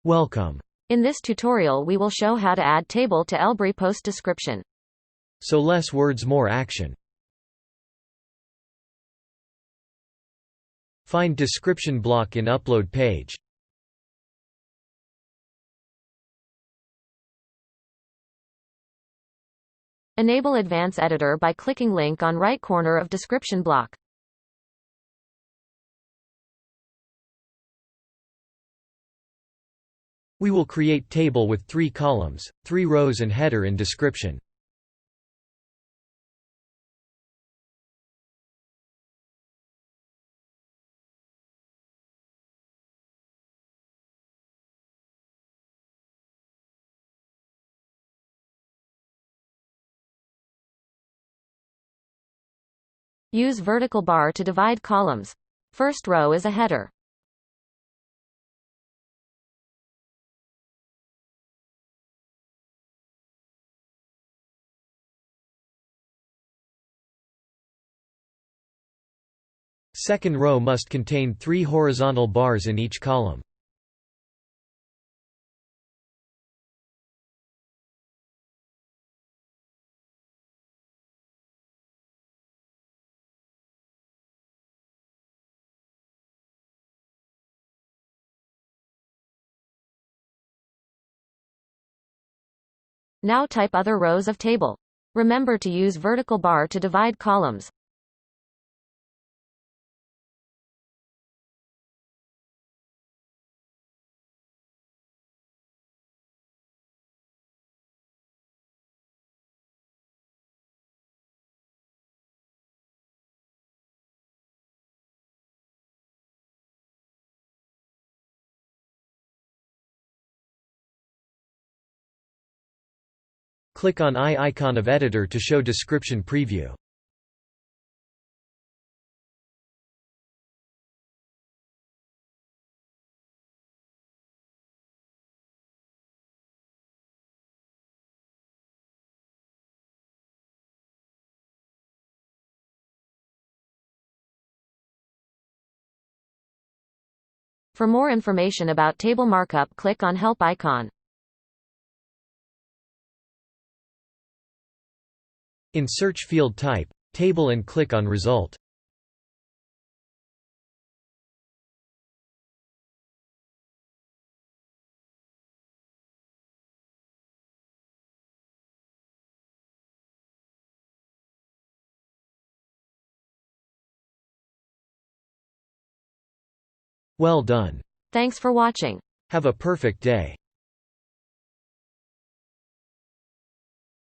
Welcome. In this tutorial we will show how to add table to LBRY post description. So less words, more action. Find description block in upload page. Enable Advanced Editor by clicking link on right corner of description block. We will create table with 3 columns, 3 rows and header in description. Use vertical bar to divide columns. First row is a header. Second row must contain 3 horizontal bars in each column. Now type other rows of table. Remember to use vertical bar to divide columns. Click on I icon of editor to show description preview. For more information about table markup, click on Help icon. In search field type table and click on result. Well done. Thanks for watching. Have a perfect day.